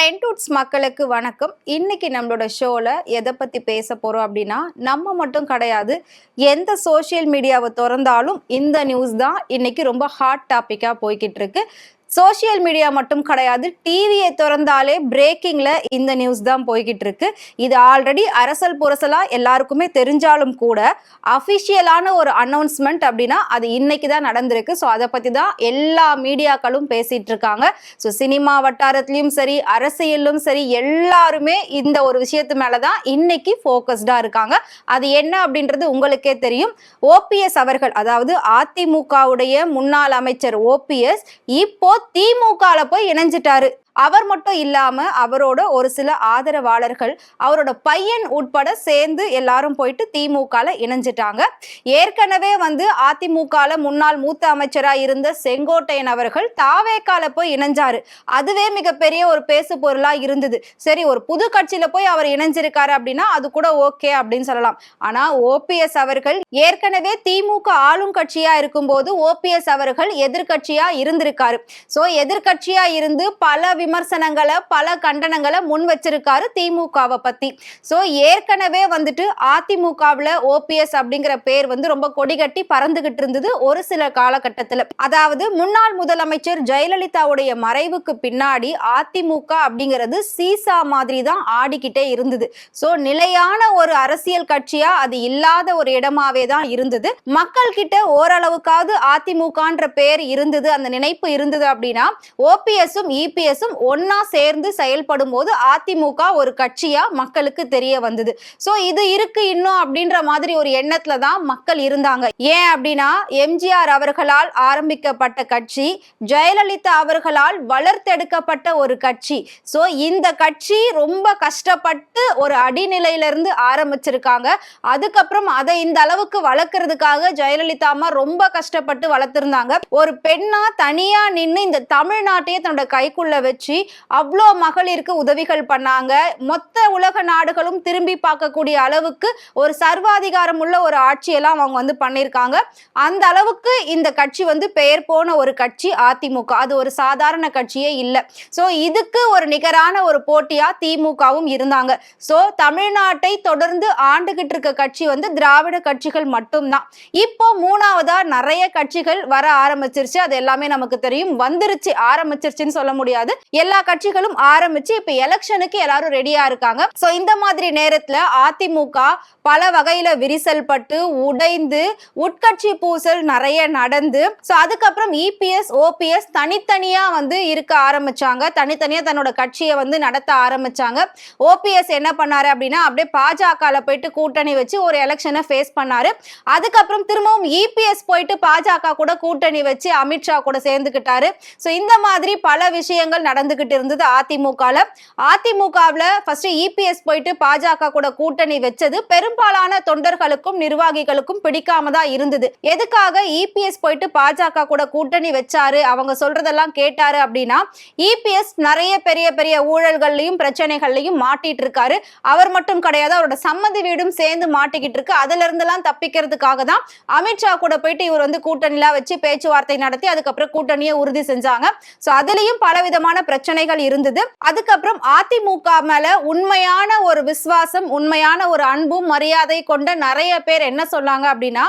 டென்டூட்ஸ் மக்களுக்கு வணக்கம். இன்னைக்கு நம்மளோட ஷோல எதை பத்தி பேச போறோம் அப்படின்னா, நம்ம மட்டும் கிடையாது, எந்த சோஷியல் மீடியாவை திறந்தாலும் இந்த நியூஸ் தான் இன்னைக்கு ரொம்ப ஹாட் டாபிக்கா போய்கிட்டு இருக்கு. சோஷியல் மீடியா மட்டும் கிடையாது, டிவியை திறந்தாலே பிரேக்கிங்ல இந்த நியூஸ் தான் போய்கிட்டு இருக்கு. இது ஆல்ரெடி அரசல் புரசலா எல்லாருக்குமே தெரிஞ்சாலும் கூட அஃபிஷியலான ஒரு அனௌன்ஸ்மெண்ட் அப்படின்னா அது இன்னைக்கு தான் நடந்திருக்கு. ஸோ அதை பத்தி தான் எல்லா மீடியாக்களும் பேசிட்டு இருக்காங்க. ஸோ சினிமா வட்டாரத்திலையும் சரி, அரசியலும் சரி, எல்லாருமே இந்த ஒரு விஷயத்து மேலதான் இன்னைக்கு ஃபோக்கஸ்டா இருக்காங்க. அது என்ன அப்படின்றது உங்களுக்கே தெரியும். ஓபிஎஸ் அவர்கள், அதாவது அதிமுகவுடைய முன்னாள் அமைச்சர் ஓபிஎஸ் இப்போ திமுகல போய் இணைஞ்சிட்டாரு. அவர் மட்டும் இல்லாம அவரோட ஒரு சில ஆதரவாளர்கள், அவரோட பையன் உட்பட சேர்ந்து எல்லாரும் போயிட்டு திமுகல இணைஞ்சிட்டாங்க. ஏற்கனவே அதிமுகல முன்னாள் மூத்த அமைச்சரா இருந்த செங்கோட்டையன் அவர்கள் தாவேக்கால போய் இணைஞ்சாரு. அதுவே மிகப்பெரிய ஒரு பேசு பொருளா இருந்தது. சரி, ஒரு புது கட்சியில போய் அவர் இணைஞ்சிருக்காரு அப்படின்னா அது கூட ஓகே அப்படின்னு சொல்லலாம். ஆனா ஓபிஎஸ் அவர்கள் ஏற்கனவே திமுக ஆளும் கட்சியா இருக்கும்போது ஓபிஎஸ் அவர்கள் எதிர்கட்சியா இருந்திருக்காரு. சோ எதிர்கட்சியா இருந்து பல விமர்சனங்களை, பல கண்டனங்களை முன் வச்சிருக்காரு திமுகவை பத்தி. சோ ஏற்கனவே அதிமுகவுல ஓபிஎஸ் அப்படிங்கிற பேர் ரொம்ப கொடிகட்டி பறந்துகிட்டு இருந்தது ஒரு சில காலகட்டத்துல. அதாவது முன்னாள் முதலமைச்சர் ஜெயலலிதாவுடைய மறைவுக்கு பின்னாடி அதிமுக அப்படிங்கிறது சீசா மாதிரி தான் ஆடிக்கிட்டே இருந்தது. சோ நிலையான ஒரு அரசியல் கட்சியா அது இல்லாத ஒரு இடமாவே தான் இருந்தது. மக்கள் கிட்ட ஓரளவுக்காவது அதிமுகன்ற பேர் இருந்தது, அந்த நினைப்பு இருந்தது அப்படின்னா ஓபிஎஸும் இபிஎஸும் ஒன்னா சேர்ந்து செயல்படும் போது அதிமுக ஒரு கட்சியா மக்களுக்கு தெரிய வந்தது. சோ இது இருக்கு இன்னும் அப்படின்ற மாதிரி ஒரு எண்ணத்துல தான் மக்கள் இருந்தாங்க. ஏன் அப்படின்னா எம்ஜிஆர் அவர்களால் ஆரம்பிக்கப்பட்ட கட்சி, ஜெயலலிதா அவர்களால் வளர்த்தெடுக்கப்பட்ட ஒரு கட்சி. சோ இந்த கட்சி ரொம்ப கஷ்டப்பட்டு ஒரு அடிநிலையில இருந்து ஆரம்பிச்சிருக்காங்க. அதுக்கப்புறம் அதை இந்த அளவுக்கு வளர்க்கறதுக்காக ஜெயலலிதா அம்மா ரொம்ப கஷ்டப்பட்டு வளர்த்திருந்தாங்க. ஒரு பெண்ணா தனியா நின்று இந்த தமிழ்நாட்டையே தன்னோட கைக்குள்ள வச்சு அவ்வளோ மகளிருக்கு உதவிகள் பண்ணாங்க. மொத்த உலக நாடுகளும் திரும்பி பார்க்கக்கூடிய அளவுக்கு ஒரு சர்வாதிகாரம் உள்ள ஒரு ஆட்சியெல்லாம் அவங்க பண்ணியிருக்காங்க. அந்த அளவுக்கு இந்த கட்சி பெயர் போன ஒரு கட்சி அதிமுக. அது ஒரு சாதாரண கட்சியே இல்லை. ஸோ இதுக்கு ஒரு நிகரான ஒரு போட்டியா திமுகவும் இருந்தாங்க. ஸோ தமிழ்நாட்டை தொடர்ந்து ஆண்டுகிட்டு இருக்க கட்சி திராவிட கட்சிகள் மட்டும்தான். இப்போ மூணாவதா நிறைய கட்சிகள் வர ஆரம்பிச்சிருச்சு. அது எல்லாமே நமக்கு தெரியும். வந்துருச்சு, ஆரம்பிச்சிருச்சுன்னு சொல்ல முடியாது. எல்லா கட்சிகளும் ஆரம்பிச்சு இப்ப எலெக்ஷனுக்கு எல்லாரும் ரெடியா இருக்காங்க. சோ இந்த மாதிரி நேரத்துல அதிமுக பல வகையில விரிசல் பட்டு உடைந்து உட்கட்சி பூசல் நிறைய நடந்து, சோ அதுக்கப்புறம் இபிஎஸ் ஓபிஎஸ் தனித்தனியா இருக்க ஆரம்பிச்சாங்க. தனித்தனியா தன்னோட கட்சியை நடத்த ஆரம்பிச்சாங்க. ஓபிஎஸ் என்ன பண்ணாரு அப்படின்னா அப்படியே பாஜகல போயிட்டு கூட்டணி வச்சு ஒரு எலெக்ஷனை ஃபேஸ் பண்ணாரு. அதுக்கப்புறம் திரும்பவும் இபிஎஸ் போயிட்டு பாஜக கூட கூட்டணி வச்சு அமித்ஷா கூட சேர்ந்துக்கிட்டாரு. சோ இந்த மாதிரி பல விஷயங்கள் நடந்துகிட்டு இருந்தது அதிமுகல. அதிமுகவுல ஃபர்ஸ்ட் இபிஎஸ் போயிட்டு பாஜக கூட கூட்டணி வச்சது பெரும்பாலான தொண்டர்களுக்கும் நிர்வாகிகளுக்கும் பிடிக்காம தான் இருந்தது. எதுக்காக இபிஎஸ் போயிட்டு பாஜக கூட கூட்டணி வச்சாரு, அவங்க சொல்றதெல்லாம் கேட்டாரு அப்படின்னா, இபிஎஸ் நிறைய பெரிய பெரிய ஊழல்கள்லையும் பிரச்சனைகள்லையும் மாட்டிட்டு இருக்காரு. அவர் மட்டும் கிடையாது, அவரோட சம்மதி வீடும் சேர்ந்து மாட்டிக்கிட்டு இருக்கு. அதுல இருந்தெல்லாம் தப்பிக்கிறதுக்காக தான் அமித்ஷா கூட போயிட்டு இவர் கூட்டணிலாம் வச்சு பேச்சுவார்த்தை நடத்தி அதுக்கப்புறம் கூட்டணியை உறுதி செஞ்சாங்க. சோ அதுலயும் பலவிதமான பிரச்சனைகள் இருந்தது. அதுக்கப்புறம் அதிமுக மேல உண்மையான ஒரு விசுவாசம், உண்மையான ஒரு அன்பும் மரியாதை கொண்ட நிறைய பேர் என்ன சொன்னாங்க அப்படின்னா,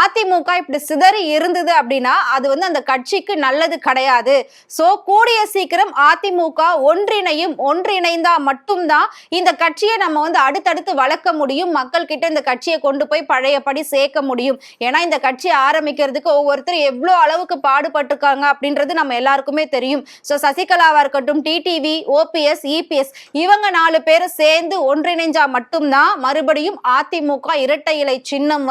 அதிமுக இப்படி சிதறி இருந்தது அப்படின்னா அது அந்த கட்சிக்கு நல்லது கிடையாது. சோ கூடிய சீக்கிரம் அதிமுக ஒன்றிணைந்தா மட்டும்தான் இந்த கட்சியை நம்ம அடுத்தடுத்து வளர்க்க முடியும், மக்கள் கிட்ட இந்த கட்சியை கொண்டு போய் பழையபடி சேர்க்க முடியும். ஏன்னா இந்த கட்சியை ஆரம்பிக்கிறதுக்கு ஒவ்வொருத்தர் எவ்வளவு அளவுக்கு பாடுபட்டிருக்காங்க அப்படின்றது நம்ம எல்லாருக்குமே தெரியும். சோ சசிகலாவா இருக்கட்டும், டிடிவி, ஓபிஎஸ், இபிஎஸ், இவங்க 4 பேர் சேர்ந்து ஒன்றிணைஞ்சா மட்டும்தான் மறுபடியும் அதிமுக இரட்டை இலை சின்னம்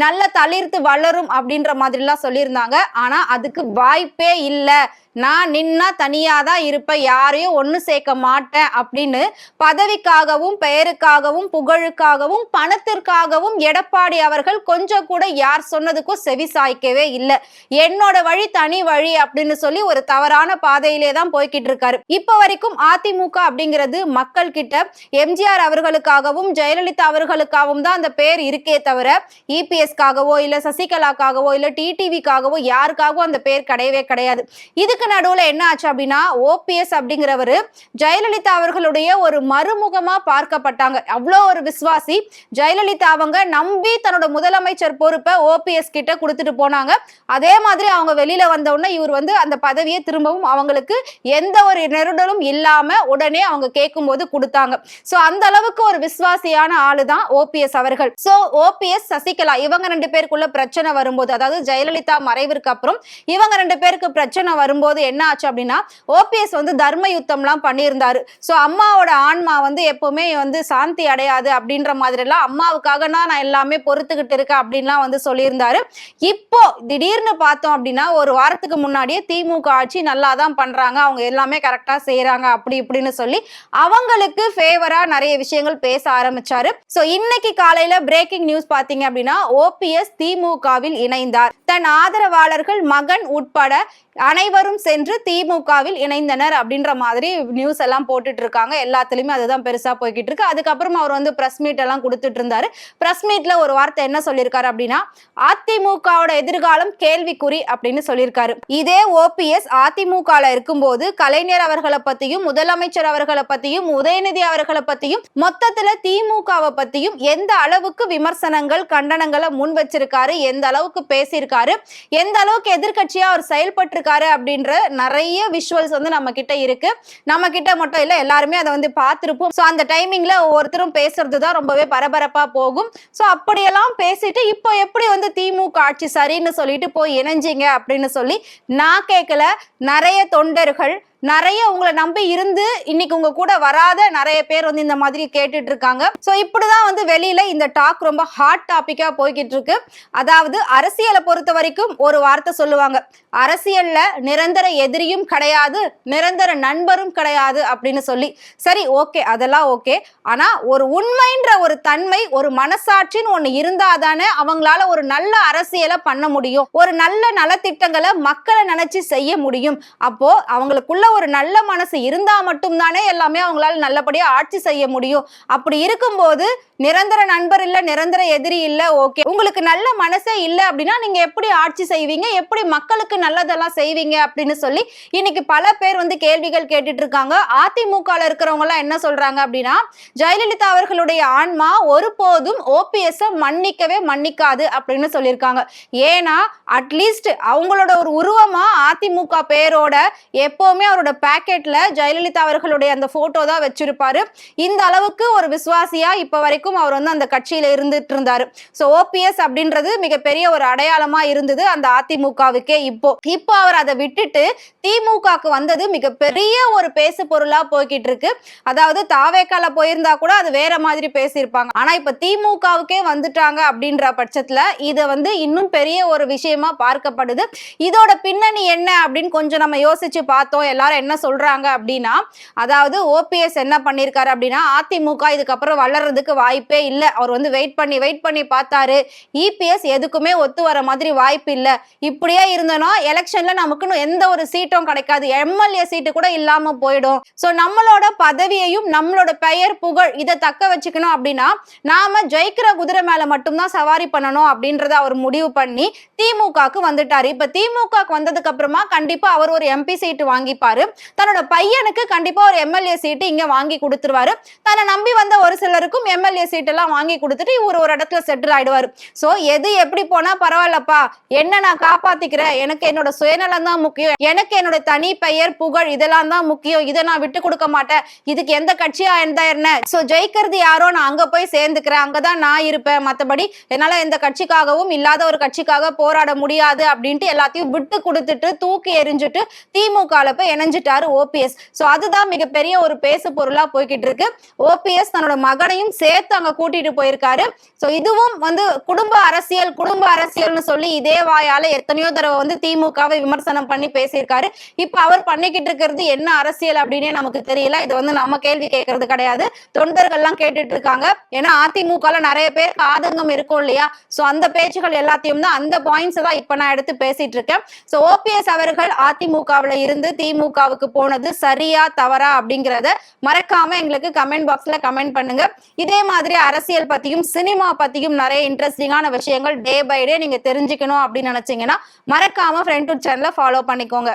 நல்ல தளிர்த்து வளரும் அப்படின்ற மாதிரி எல்லாம் சொல்லியிருந்தாங்க. ஆனா அதுக்கு வாய்ப்பே இல்லை. நான் நின்னா தனியா தான் இருப்பேன், யாரையும் ஒண்ணு சேர்க்க மாட்டேன் அப்படின்னு பதவிக்காகவும் பெயருக்காகவும் புகழுக்காகவும் பணத்திற்காகவும் எடப்பாடி அவர்கள் கொஞ்சம் கூட யார் சொன்னதுக்கும் செவி சாய்க்கவே இல்லை. என்னோட வழி தனி வழி அப்படின்னு சொல்லி ஒரு தவறான பாதையிலே தான் போய்கிட்டு இருக்காரு. இப்ப வரைக்கும் அதிமுக அப்படிங்கிறது மக்கள் கிட்ட எம்ஜிஆர் அவர்களுக்காகவும் ஜெயலலிதா அவர்களுக்காகவும் தான் அந்த பேர் இருக்கே தவிர இபிஎஸ்காகவோ இல்ல சசிகலாக்காகவோ இல்ல டிடிவிக்காகவோ யாருக்காகவும் அந்த பேர் கிடையவே கிடையாது. இதுக்கு இதுக்கு நடுவுல என்ன ஆச்சு அப்படின்னா ஓபிஎஸ் அப்படிங்கிறவரு ஜெயலலிதா அவர்களுடைய ஒரு மறுமுகமா பார்க்கப்பட்டாங்க. அவ்வளோ ஒரு விசுவாசி ஜெயலலிதா அவங்க நம்பி தன்னோட முதலமைச்சர் பொறுப்பை ஓபிஎஸ் கிட்ட கொடுத்துட்டு போனாங்க. அதே மாதிரி அவங்க வெளியில வந்த உடனே இவர் வந்து அந்த பதவியை திரும்பவும் அவங்களுக்கு எந்த ஒரு நெருடலும் இல்லாம உடனே அவங்க கேட்கும் போது கொடுத்தாங்க. சோ அந்த அளவுக்கு ஒரு விசுவாசியான ஆளுதான் ஓபிஎஸ் அவர்கள். சோ ஓபிஎஸ் சசிகலா இவங்க ரெண்டு பேருக்குள்ள பிரச்சனை வரும்போது, அதாவது ஜெயலலிதா மறைவிற்கு அப்புறம் இவங்க ரெண்டு பேருக்கு பிரச்சனை வரும்போது என்ன ஆச்சு அப்படின்னா ஓபிஎஸ் வந்து தர்ம யுத்தம்லாம் பண்ணியிருந்தாரு. சோ அம்மாவோட ஆன்மா வந்து எப்பவுமே வந்து சாந்தி அடையாது அப்படின்ற மாதிரி எல்லாம் அம்மாவுக்காக நான் எல்லாமே பொறுத்துக்கிட்டு இருக்கேன் அப்படின்லாம் வந்து சொல்லியிருந்தாரு. இப்போ திடீர்னு பார்த்தோம் அப்படின்னா ஒரு வாரத்துக்கு முன்னாடியே திமுக ஆட்சி நல்லா தான் பண்றாங்க, அவங்க எல்லாமே கரெக்டா செய்யறாங்க அப்படி இப்படின்னு சொல்லி அவங்களுக்கு ஃபேவரா நிறைய விஷயங்கள் பேச ஆரம்பிச்சாரு. சோ இன்னைக்கு காலையில பிரேக்கிங் நியூஸ் பாத்தீங்க அப்படின்னா ஓபிஎஸ் திமுகவில் இணைந்தார். தன் ஆதரவாளர்கள் மகன் உட்பட அனைவரும் சென்று திமுகவில் இணைந்தனர் அப்படின்ற மாதிரி நியூஸ் எல்லாம் போட்டுட்டு இருக்காங்க. எல்லாத்துலயுமே அதுதான் பெருசா போய்கிட்டு இருக்கு. அதுக்கப்புறம் அவர் வந்து பிரஸ் மீட் எல்லாம் கொடுத்துட்டு இருந்தாரு. பிரஸ் மீட்ல ஒரு வார்த்தை என்ன சொல்லியிருக்காரு அப்படின்னா அதிமுகவோட எதிர்காலம் கேள்விக்குறி அப்படின்னு சொல்லியிருக்காரு. இதே ஓபிஎஸ் அதிமுகல இருக்கும்போது கலைஞர் அவர்களை பத்தியும் முதலமைச்சர் அவர்களை பத்தியும் உதயநிதி அவர்களை பத்தியும் மொத்தத்துல திமுகவை பத்தியும் எந்த அளவுக்கு விமர்சனங்கள் கண்டனங்களை முன் வச்சிருக்காரு, எந்த அளவுக்கு பேசியிருக்காரு, எந்த அளவுக்கு எதிர்கட்சியா அவர் செயல்பட்டு அப்படின்ற நிறைய விஷுவல்ஸ் வந்து நம்ம கிட்ட இருக்கு. நம்ம கிட்ட மட்டும் இல்ல, எல்லாருமே அதை வந்து பார்த்திருப்போம். சோ அந்த டைமிங்ல ஒவ்வொருத்தரும் பேசுறதுதான் ரொம்பவே பரபரப்பா போகும். சோ அப்படியெல்லாம் பேசிட்டு இப்போ எப்படி வந்து திமுக ஆட்சி சரின்னு சொல்லிட்டு போய் இணைஞ்சிங்க அப்படின்னு சொல்லி நான் கேட்கல, நிறைய தொண்டர்கள் நிறைய உங்களை நம்பி இருந்து இன்னைக்கு உங்க கூட வராத நிறைய பேர் வந்து இந்த மாதிரி கேட்டுட்டு இருக்காங்க. சோ இப்படிதான் வந்து வெளியில இந்த டாக் ரொம்ப ஹாட் டாபிக்கா போய்கிட்டு இருக்கு. அதாவது அரசியலை பொறுத்த வரைக்கும் ஒரு வார்த்தை சொல்லுவாங்க, அரசியல்ல நிரந்தர எதிரியும் கிடையாது, நிரந்தர நண்பரும் கிடையாது அப்படின்னு சொல்லி. சரி, ஓகே, அதெல்லாம் ஓகே. ஆனா ஒரு உண்மைன்ற ஒரு தன்மை, ஒரு மனசாட்சின்னு ஒண்ணு இருந்தாதானே அவங்களால ஒரு நல்ல அரசியலை பண்ண முடியும், ஒரு நல்ல நலத்திட்டங்களை மக்களை நினைச்சு செய்ய முடியும். அப்போ அவங்களுக்குள்ள ஒரு நல்ல மனசு இருந்தா மட்டும்தானே எல்லாமே அவங்களால நல்லபடியா ஆட்சி செய்ய முடியும். அப்படி இருக்கும்போது நிரந்தர நண்பர் இல்ல, நிரந்தர எதிரி இல்ல, ஓகே, உங்களுக்கு நல்ல மனசே இல்ல அப்படின்னா நீங்க எப்படி ஆட்சி செய்வீங்க, எப்படி மக்களுக்கு நல்லதெல்லாம் செய்வீங்க அப்படின்னு சொல்லி இன்னைக்கு பல பேர் வந்து கேள்விகள் கேட்டுட்டு இருக்காங்க. அதிமுகல இருக்கிறவங்க எல்லாம் என்ன சொல்றாங்க அப்படின்னா ஜெயலலிதா அவர்களுடைய ஆன்மா ஒருபோதும் ஓபிஎஸ் மன்னிக்கவே மன்னிக்காது அப்படின்னு சொல்லியிருக்காங்க. ஏன்னா அட்லீஸ்ட் அவங்களோட ஒரு உருவமா அதிமுக பேரோட எப்பவுமே அவரோட பேக்கெட்ல ஜெயலலிதா அவர்களுடைய அந்த போட்டோ தான் வச்சிருப்பாரு. இந்த அளவுக்கு ஒரு விசுவாசியா இப்ப வரைக்கும் அவர் வந்து அந்த கட்சியில இருந்துட்டு இருந்தாரு. சோ ஓபிஎஸ் அப்படின்றது மிகப்பெரிய ஒரு அடையாளமா இருந்தது அந்த அதிமுகவுக்கே. இப்போ அவர் அதை விட்டுட்டு திமுகக்கு வந்தது மிகப்பெரிய ஒரு பேசு பொருளா போய்கிட்டு இருக்கு. அதாவது தாவேக்கால போயிருந்தா கூட அது வேற மாதிரி பேசியிருப்பாங்க. ஆனா இப்ப திமுகவுக்கே வந்துட்டாங்க அப்படின்ற பட்சத்துல இதை வந்து இன்னும் பெரிய ஒரு விஷயமா பார்க்கப்படுது. இதோட பின்னணி என்ன அப்படின்னு கொஞ்சம் நம்ம யோசிச்சு பார்த்தோம். எல்லாரும் என்ன சொல்றாங்க அப்படின்னா, அதாவது ஓபிஎஸ் என்ன பண்ணிருக்காரு அப்படின்னா அதிமுக இதுக்கப்புறம் வளர்றதுக்கு வாய்ப்பே இல்லை. அவர் வந்து வெயிட் பண்ணி பார்த்தாரு. இபிஎஸ் எதுக்குமே ஒத்து வர மாதிரி வாய்ப்பு இல்லை. இப்படியே இருந்தோம்னா எலெக்ஷன்ல நமக்கு எந்த ஒரு சீட்டும் கிடைக்காது, எம்எல்ஏ சீட்டு கூட இல்லாம போயிடும். சோ நம்மளோட பதவியையும் நம்மளோட பெயர் புகழ் இதை தக்க வச்சுக்கணும் அப்படின்னா நாம ஜெயிக்கிற குதிரை மேல மட்டும்தான் சவாரி பண்ணணும் அப்படின்றத அவர் முடிவு பண்ணி திமுகக்கு வந்துட்டாரு. இப்ப திமுகக்கு வந்ததுக்கு அப்புறமா கண்டிப்பா அவர் ஒரு எம்பி சீட்டு வாங்கிப்பாரு, தன்னோட பையனுக்கு கண்டிப்பா ஒரு எம்எல்ஏ சீட்டு இங்க வாங்கி கொடுத்துருவாரு. தன்னை நம்பி வந்த ஒரு சிலருக்கும் எம்எல்ஏ சீட் எல்லாம் வாங்கி கொடுத்துட்டு இவர் ஒரு இடத்துல செட்டில் ஆயிடுவாரு. சோ எது எப்படி போனா பரவாயில்லப்பா, என்ன நான் காப்பாத்திக்கிறேன், எனக்கு என்னோட சுயநலம் தான் முக்கியம், எனக்கு என்னோட தனி பெயர் புகழ் இதெல்லாம் தான் முக்கியம், இதை நான் விட்டு கொடுக்க மாட்டேன், இதுக்கு எந்த கட்சியா இருந்தா என்ன, சோ ஜெயிக்கிறது யாரோ நான் அங்க போய் சேர்ந்துக்கிறேன், அங்கதான் நான் இருப்பேன், மத்தபடி என்னால எந்த கட்சிக்காகவும் இல்லாத ஒரு கட்சிக்காக போராட முடியாது அப்படின்ட்டு எல்லாத்தையும் விட்டு கொடுத்துட்டு தூக்கி எறிஞ்சிட்டு திமுகல போய் இணைஞ்சிட்டாரு ஓபிஎஸ். சோ அதுதான் மிகப்பெரிய ஒரு பேசு பொருளா போய்கிட்டு இருக்கு. ஓபிஎஸ் தன்னோட மகனையும் சேர்த்து அங்க கூட்டிட்டு போயிருக்காரு. சோ இதுவும் வந்து குடும்ப அரசியல்னு சொல்லி இதே வாயால எத்தனையோ தடவை வந்து திமுகவை விமர்சனம் பண்ணி பேசியிருக்காரு. இப்ப அவர் பண்ணிக்கிட்டு இருக்கிறது என்ன அரசியல் அப்படின்னே நமக்கு தெரியல. இது வந்து நம்ம கேள்வி கேட்கறது கிடையாது, தொண்டர்கள் எல்லாம் கேட்டுட்டு இருக்காங்க. ஏன்னா அதிமுகல நிறைய பேர் ஆதங்கம் இருக்கும் இல்லையா, சோ அந்த பேச்சுகள் எல்லாத்தையும் தான், அந்த பாயிண்ட்ஸ் தான் இப்ப நான் எடுத்து பேசிட்டு இருக்கேன். சோ ஓபிஎஸ் அவர்கள் அதிமுகவுல இருந்து திமுகவுக்கு போனது சரியா தவறா அப்படிங்கறத மறக்காம எங்களுக்கு கமெண்ட் பாக்ஸ்ல கமெண்ட் பண்ணுங்க. இதே மாதிரி அரசியல் பத்தியும் சினிமா பத்தியும் நிறைய இன்ட்ரெஸ்டிங்கான விஷயங்கள் டே பை டே நீங்க தெரிஞ்சுக்கணும் அப்படின்னு நினைச்சீங்கன்னா மறக்காம ஃப்ரெண்ட் சேனலை ஃபாலோ பண்ணிக்கோங்க.